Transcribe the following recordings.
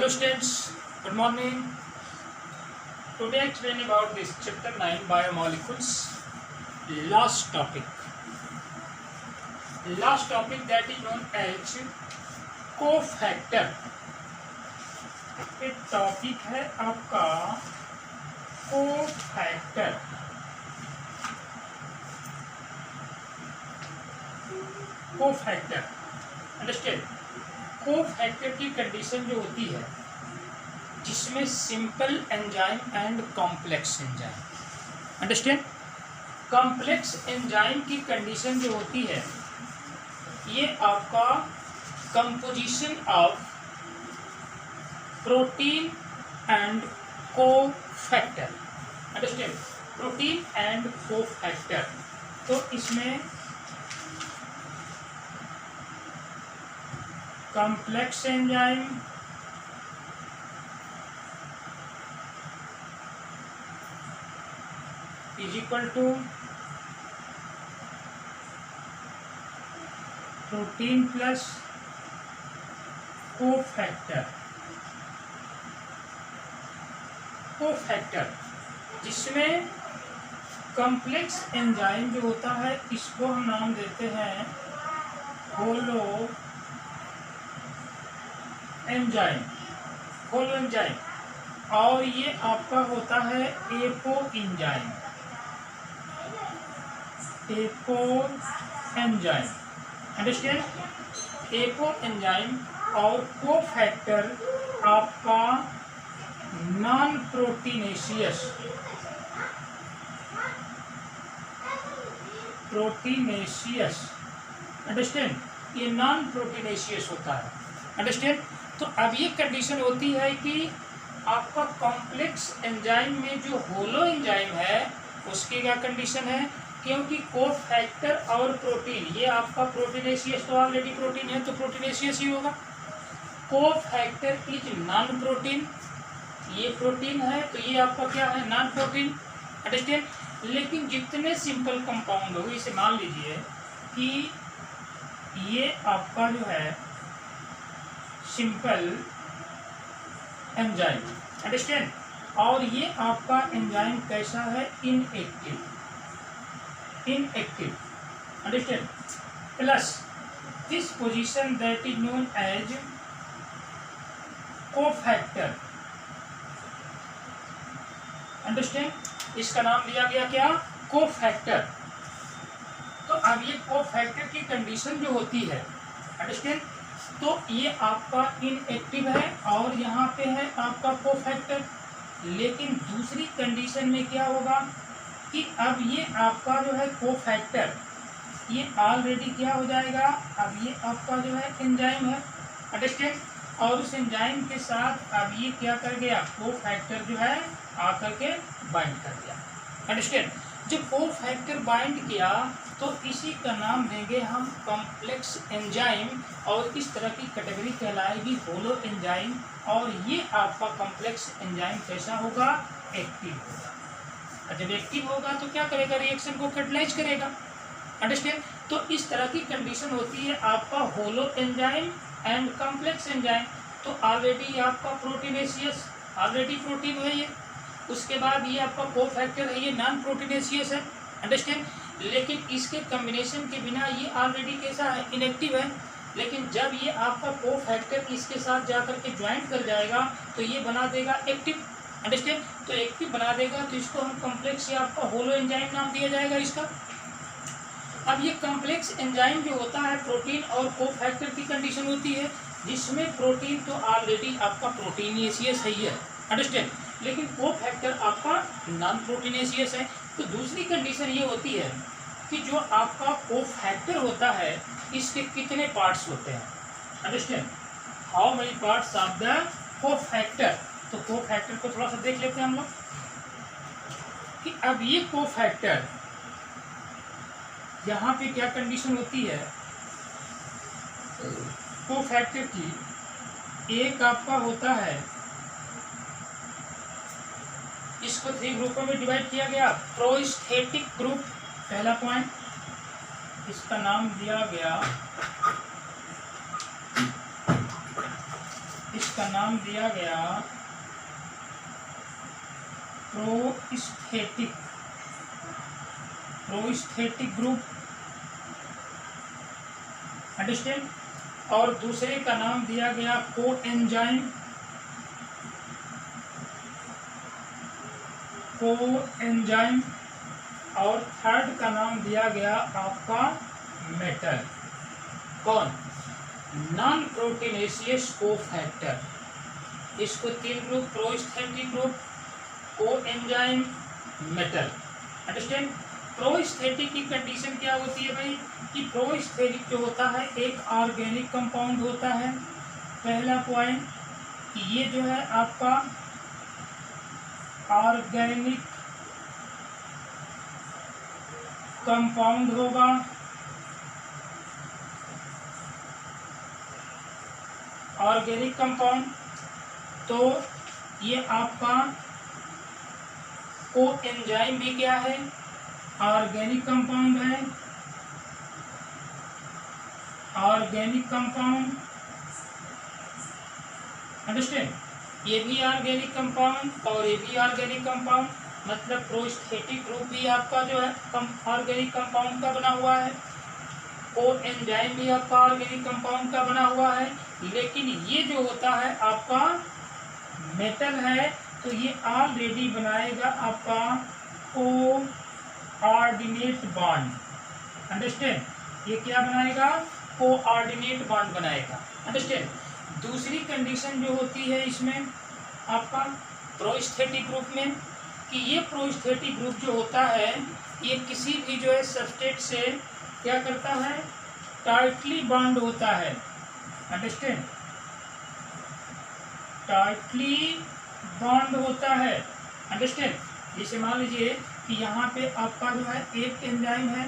Hello students, good morning. Today I explain about this chapter 9 biomolecules. Last topic that is known as cofactor. एक topic है आपका cofactor. Cofactor understand. Cofactor की condition जो होती है जिसमें simple enzyme and complex enzyme. Understand. Complex enzyme की condition जो होती है ये आपका composition of protein and cofactor. Understand. Protein and cofactor. तो इसमें complex enzyme is equal to protein plus cofactor. Cofactor जिसमें कॉम्प्लेक्स एंजाइम जो होता है इसको हम नाम देते हैं होलो एंजाइम. Holo enzyme. और ये आपका होता है apo enzyme. Apo enzyme. Understand. Apo enzyme. और कोफैक्टर आपका नॉन प्रोटीनेशियस. प्रोटीनेशियस. अंडरस्टैंड. ये नॉन प्रोटीनेशियस होता है. अंडरस्टैंड. तो अब ये कंडीशन होती है कि आपका कॉम्प्लेक्स एंजाइम में जो होलो एंजाइम है उसकी क्या कंडीशन है, क्योंकि कोफैक्टर और प्रोटीन ये आपका प्रोटीनेशियस तो ऑलरेडी प्रोटीन है तो प्रोटीनेशियस ही होगा. Cofactor is non protein. ये प्रोटीन है तो ये आपका क्या है, नॉन प्रोटीन. अंडरस्टैंड. लेकिन जितने सिंपल कंपाउंड हो इसे मान लीजिए कि ये आपका जो है सिंपल एंजाइम. अंडरस्टैंड. और ये आपका एंजाइम कैसा है, inactive. Inactive. Understand. Plus this position that is known as cofactor. Understand. इसका नाम दिया गया क्या, कोफैक्टर. तो अब ये कोफैक्टर की कंडीशन जो होती है अंडरस्टैंड, तो ये आपका इनएक्टिव है और यहाँ पे है आपका कोफैक्टर. लेकिन दूसरी कंडीशन में क्या होगा कि अब ये आपका जो है कोफैक्टर ये ऑलरेडी क्या हो जाएगा, अब ये आपका जो है एंजाइम है. अंडरस्टैंड. और उस एंजाइम के साथ अब ये क्या कर गया, कोफैक्टर जो है आकर के बाइंड कर दिया. अंडरस्टैंड. जब कोफैक्टर बाइंड किया तो इसी का नाम देंगे हम कॉम्प्लेक्स एंजाइम. और इस तरह की कैटेगरी कहलाएगी होलो एंजाइम. और ये आपका कॉम्प्लेक्स एंजाइम कैसा होगा, एक्टिव होगा. जब एक्टिव होगा तो क्या करेगा, रिएक्शन को कैटलाइज करेगा. अंडरस्टैंड. तो इस तरह की कंडीशन होती है आपका holo enzyme and complex enzyme. तो ऑलरेडी आपका प्रोटीनेशियस, ऑलरेडी प्रोटीन है ये. उसके बाद ये आपका कोफैक्टर है, ये नॉन प्रोटीनेशियस है. अंडरस्टैंड. लेकिन इसके कॉम्बिनेशन के बिना ये ऑलरेडी कैसा है, इनएक्टिव है. लेकिन जब ये आपका कोफैक्टर इसके साथ जाकर के ज्वाइंट कर जाएगा तो ये बना देगा एक्टिव. अंडरस्टैंड. तो एक्टिव बना देगा तो इसको हम कॉम्प्लेक्स या आपका होलो एंजाइम नाम दिया जाएगा इसका. अब ये कॉम्प्लेक्स एंजाइम जो होता है प्रोटीन और कोफैक्टर की कंडीशन होती है जिसमें प्रोटीन तो ऑलरेडी आपका प्रोटीनेशियस है ही है. अंडरस्टैंड. लेकिन कोफैक्टर आपका नॉन प्रोटीनेशियस है. तो दूसरी कंडीशन ये होती है कि जो आपका कोफैक्टर होता है इसके कितने पार्ट्स होते हैं. Understand. How many parts of the cofactor. तो कोफैक्टर को थोड़ा सा देख लेते हैं हम लोग कि अब ये कोफैक्टर यहाँ पे क्या कंडीशन होती है कोफैक्टर की. एक आपका होता है, इसको 3 ग्रुपों में डिवाइड किया गया. प्रोस्थेटिक ग्रुप पहला पॉइंट, इसका नाम दिया गया इसका नाम दिया गया प्रोस्थेटिक ग्रुप, अंडरस्टैंड। और दूसरे का नाम दिया गया कोएंजाइम, और थर्ड का नाम दिया गया आपका मेटल। कौन? Non proteinaceous cofactor. इसको 3 group, prosthetic group, coenzyme, metal, understand. Prosthetic की कंडीशन क्या होती है भाई कि प्रोस्थेटिक जो होता है एक ऑर्गेनिक कंपाउंड होता है। पहला पॉइंट कि ये जो है आपका ऑर्गेनिक कंपाउंड होगा, ऑर्गेनिक कंपाउंड। तो ये आपका कोएंजाइम भी क्या है? ऑर्गेनिक कंपाउंड है, ऑर्गेनिक कंपाउंड, अंडरस्टैंड। ये भी ऑर्गेनिक कंपाउंड और ये भी ऑर्गेनिक कंपाउंड, मतलब प्रोस्थेटिक ग्रुप भी आपका जो है ऑर्गेनिक कंपाउंड का बना हुआ है, कोएंजाइम भी आपका ऑर्गेनिक कंपाउंड का बना हुआ है। लेकिन ये जो होता है आपका मेटल है, तो ये ऑलरेडी बनाएगा आपका कोऑर्डिनेट बॉन्ड, अंडरस्टैंड। ये क्या बनाएगा? कोऑर्डिनेट बॉन्ड बनाएगा, अंडरस्टैंड। दूसरी कंडीशन जो होती है इसमें आपका प्रोस्थेटिक ग्रुप में, कि ये प्रोस्थेटिक ग्रुप जो होता है ये किसी भी जो है सबस्ट्रेट से क्या करता है? टाइटली बॉन्ड होता है, अंडरस्टैंड, टाइटली बॉन्ड होता है, अंडरस्टैंड। जैसे मान लीजिए कि यहाँ पे आपका जो है एक एंजाइम है,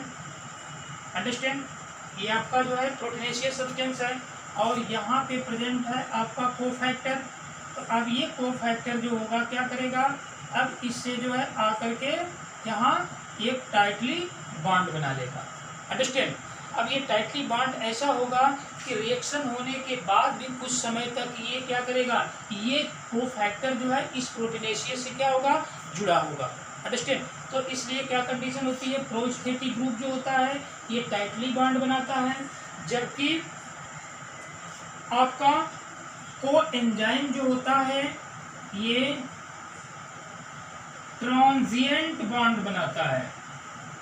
अंडरस्टैंड, ये आपका जो है प्रोटीनेशियस सब्सटेंस है, और यहाँ पे प्रेजेंट है आपका कोफैक्टर। तो अब ये कोफैक्टर जो होगा क्या करेगा? अब इससे जो है आकर के यहाँ एक टाइटली बॉन्ड बना लेगा, अंडरस्टैंड। अब ये टाइटली बॉन्ड ऐसा होगा कि रिएक्शन होने के बाद भी कुछ समय तक ये क्या करेगा? ये कोफैक्टर जो है इस प्रोटीनेशियस से क्या होगा? जुड़ा होगा, अंडरस्टैंड। तो इसलिए क्या कंडीशन होती है? प्रोस्थेटिक ग्रुप जो होता है ये टाइटली बॉन्ड बनाता है, जबकि आपका कोएंजाइम जो होता है ये ट्रांजिएंट बॉन्ड बनाता है।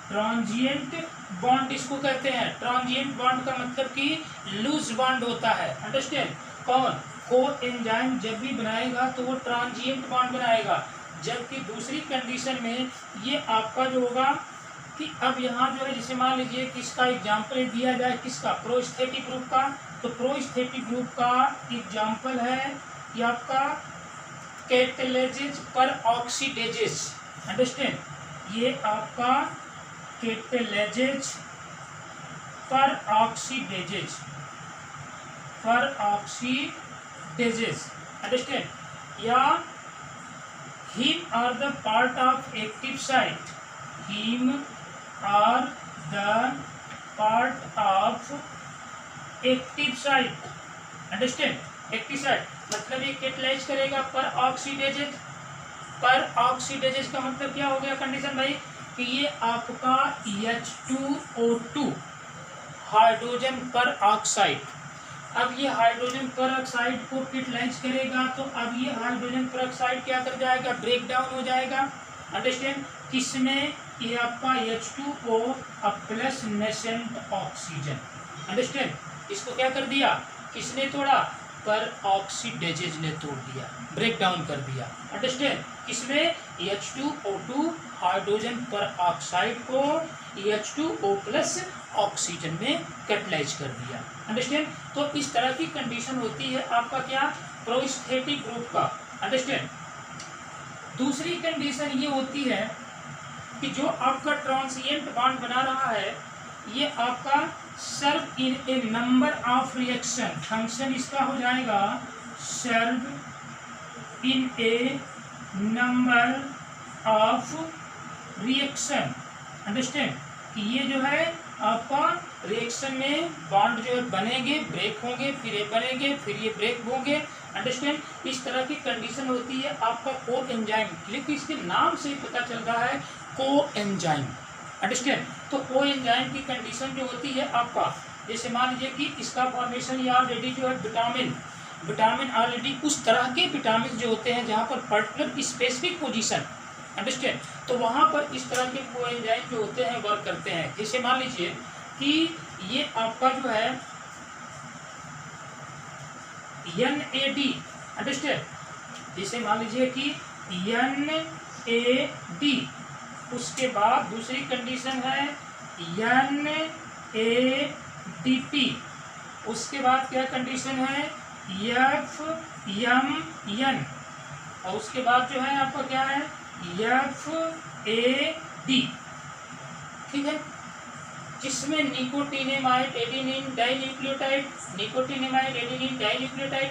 ट्रांजिएंट बॉन्ड इसको कहते हैं। ट्रांजिएंट बॉन्ड का मतलब कि लूज बॉन्ड होता है, अंडरस्टैंड। कौन? कोएंजाइम जब भी बनाएगा तो वो ट्रांजिएंट बॉन्ड बनाएगा, जबकि दूसरी कंडीशन में ये आपका जो होगा कि अब यहाँ जो है जैसे मान लीजिए कि इसका एग्जाम्पल दिया जाए किसका? प्रोस्थेटिक ग्रुप का। तो प्रोस्थेटिक ग्रुप का एग्जाम्पल है ये आपका कैटालेजेज पर ऑक्सीडेजेज, अंडरस्टैंड। ये आपका कैटालेजेज पर ऑक्सीडेजेज, अंडरस्टैंड। या heme are the part of active site, heme are the part of active site, understand. Active site मतलब ये कैटालाइज करेगा पर ऑक्सीडेजेज। पर ऑक्सीडेजेज का मतलब क्या हो गया कंडीशन भाई? कि ये आपका H2O2 हाइड्रोजन पर ऑक्साइड, अब ये हाइड्रोजन पर ऑक्साइड को कैटालाइज करेगा, तो अब ये हाइड्रोजन पर ऑक्साइड क्या कर जाएगा? ब्रेक डाउन हो जाएगा, अंडरस्टैंड। किसमें? ये आपका H2O plus nascent oxygen, understand. इसको क्या कर दिया? किसने तोड़ा? पर ऑक्सीडेजेज ने तोड़ दिया, ब्रेक डाउन कर दिया, अंडरस्टैंड। किसमें? H2O2 हाइड्रोजन पर ऑक्साइड को H2O प्लस ऑक्सीजन में कैटालाइज कर दिया, अंडरस्टैंड। तो इस तरह की कंडीशन होती है आपका क्या? प्रोस्थेटिक ग्रुप का, अंडरस्टैंड। दूसरी कंडीशन ये होती है कि जो आपका ट्रांजिएंट बॉन्ड बना रहा है ये आपका सर्व इन ए नंबर ऑफ रिएक्शन, फंक्शन इसका हो जाएगा सर्व इन ए नंबर ऑफ रिएक्शन, अंडरस्टैंड। कि ये जो है आपका रिएक्शन में बॉन्ड जो है बनेंगे, ब्रेक होंगे, फिर ये बनेंगे, फिर ये ब्रेक होंगे, अंडरस्टैंड। इस तरह की कंडीशन होती है आपका को एंजाइम, लेकिन इसके नाम से ही पता चल रहा है को एंजाइम। अंडरस्टैंड। तो को एंजाइम की कंडीशन जो होती है आपका, जैसे मान लीजिए कि इसका फॉर्मेशन या ऑलरेडी जो है विटामिन ऑलरेडी उस तरह के विटामिन जो होते हैं जहाँ पर पर्टिकुलर स्पेसिफिक पोजीशन, अंडरस्टैंड, तो वहाँ पर इस तरह के को एंजाइम जो होते हैं वर्क करते हैं। जैसे मान लीजिए कि ये आपका जो है NAD, अंडरस्टैंड, जैसे मान लीजिए कि NAD, उसके बाद दूसरी कंडीशन है NADP, उसके बाद क्या कंडीशन है FMN, और उसके बाद जो है आपका क्या है FAD, ठीक है, जिसमें nicotinamide adenine dinucleotide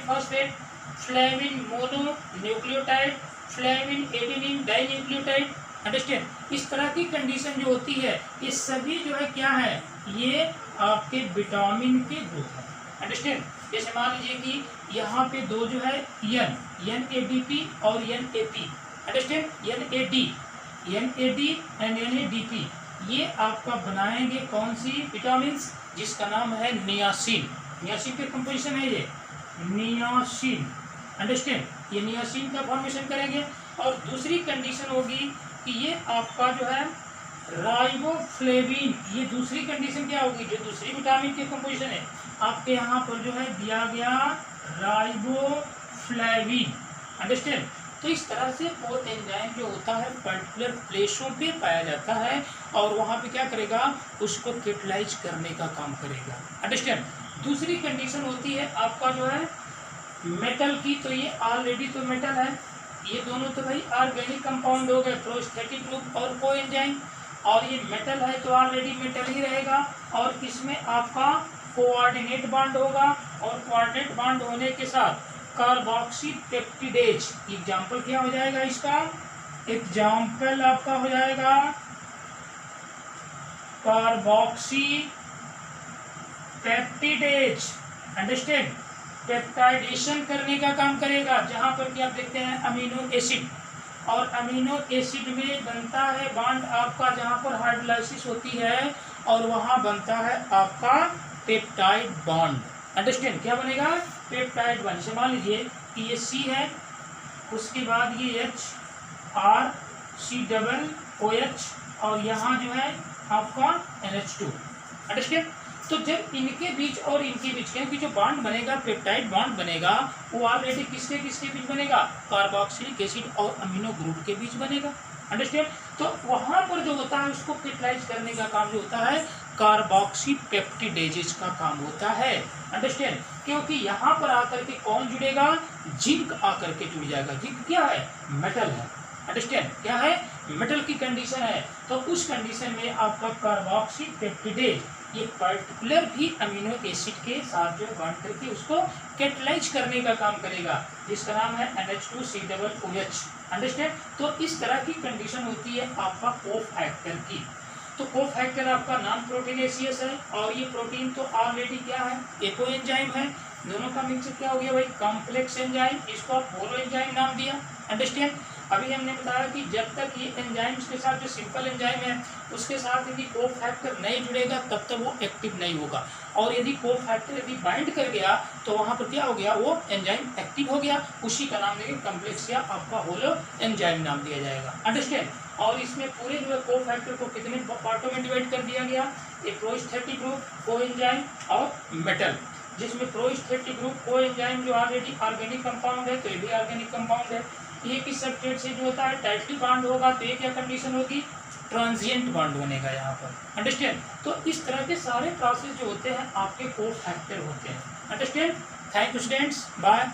phosphate, flavin mononucleotide, flavin adenine dinucleotide, understand. इस तरह की कंडीशन जो होती है ये सभी जो है क्या है, ये आपके विटामिन के ग्रुप है, अंडरस्टैंड। जैसे मान लीजिए कि यहाँ पे दो जो है NADP और NAP, understand, NAD and NADP, ये आपका बनाएंगे कौन सी विटामिन, जिसका नाम है नियासिन। नियासिन के कंपोजिशन है ये नियासिन, अंडरस्टैंड, ये नियासिन का फॉर्मेशन करेंगे। और दूसरी कंडीशन होगी कि ये आपका जो है राइबोफ्लेविन, ये दूसरी कंडीशन क्या होगी, जो दूसरी विटामिन की कंपोजिशन है आपके यहाँ पर जो है दिया गया राइबोफ्लेविन, अंडरस्टैंड। तो इस तरह से को एंजाइम जो होता है पर्टिकुलर प्लेसों पे पाया जाता है और वहाँ पे क्या करेगा, उसको कैटलाइज करने का काम करेगा, अंडरस्टैंड। दूसरी कंडीशन होती है आपका जो है मेटल की, तो ये ऑलरेडी तो मेटल है, ये दोनों तो भाई ऑर्गेनिक कंपाउंड हो गए, प्रोस्थेटिक ग्रुप और को एंजाइम, और ये मेटल है तो ऑलरेडी मेटल ही रहेगा, और इसमें आपका कोऑर्डिनेट बॉन्ड होगा, और कोऑर्डिनेट बॉन्ड होने के साथ कार्बोक्सी पेप्टिडेज, एग्जाम्पल क्या हो जाएगा इसका, एग्जाम्पल आपका हो जाएगा कार्बोक्सी पेप्टिडेज, अंडरस्टैंड, पेप्टाइडेशन करने का काम करेगा, जहां पर कि आप देखते हैं अमीनो एसिड, और अमीनो एसिड में बनता है बॉन्ड आपका जहां पर हाइड्रोलाइसिस होती है, और वहां बनता है आपका पेप्टाइड बॉन्ड, अंडरस्टैंड, क्या बनेगा पेप्टाइड बॉन्ड। जैसे मान लीजिए कि ये C है, उसके बाद ये HCOOH, और यहाँ जो है आपका NH2, अंडरस्टैंड। तो जब इनके बीच और इनके बीच, क्योंकि जो बॉन्ड बनेगा पेप्टाइड बॉन्ड बनेगा वो ऑलरेडी किसके बीच बनेगा, कार्बोक्सिलिक एसिड और अमीनो ग्रुप के बीच बनेगा, अंडरस्टैंड। तो वहां पर जो होता है उसको कैटलाइज करने का काम जो होता है कार्बोक्सी पेप्टिडेजेस का काम होता है, अंडरस्टैंड। क्योंकि यहाँ पर आकर के कौन जुड़ेगा, जिंक आकर के जुड़ जाएगा। जिंक क्या है, मेटल है, अंडरस्टैंड, क्या है, मेटल की कंडीशन है। तो उस कंडीशन में आपका कार्बोक्सी पेप्टिडेज ये पर्टिकुलर भी अमीनो एसिड के साथ जो बॉन्ड करके उसको कैटलाइज करने का काम करेगा, जिसका नाम है NH2COOH, अंडरस्टैंड। तो इस तरह की कंडीशन होती है आपका कोफैक्टर की। तो कोफैक्टर आपका नॉन प्रोटीनेशियस है, और ये प्रोटीन तो ऑलरेडी क्या है, एको एंजाइम है, दोनों का मिक्सचर क्या हो गया भाई, कॉम्प्लेक्स एंजाइम, इसको आप होलो एंजाइम नाम दिया, अंडरस्टैंड। अभी हमने बताया कि जब तक ये एंजाइम्स के साथ जो सिंपल एंजाइम है उसके साथ यदि कोफैक्टर नहीं जुड़ेगा तब तक वो एक्टिव नहीं होगा, और यदि कोफैक्टर यदि बाइंड कर गया तो वहाँ पर क्या हो गया, वो एंजाइम एक्टिव हो गया, उसी का नाम देंगे कॉम्प्लेक्स या आपका होलो एंजाइम नाम दिया जाएगा, अंडरस्टैंड। और इसमें पूरे जो है कोफैक्टर को कितने पार्टों में डिवाइड कर दिया गया, एक प्रोस्थेटिक ग्रुप, को एंजाइम और मेटल, जिसमें प्रोस्थेटिक ग्रुप को एंजाइम जो ऑलरेडी ऑर्गेनिक कंपाउंड है तो ये भी ऑर्गेनिक कंपाउंड है, ये किस सब्सट्रेट से जो होता है टाइटली बॉन्ड होगा, तो ये क्या कंडीशन होगी, ट्रांजिएंट बॉन्ड बनेगा यहाँ पर, अंडरस्टैंड। तो इस तरह के सारे प्रोसेस जो होते हैं आपके कोफैक्टर होते हैं, understand. Thank you students, bye.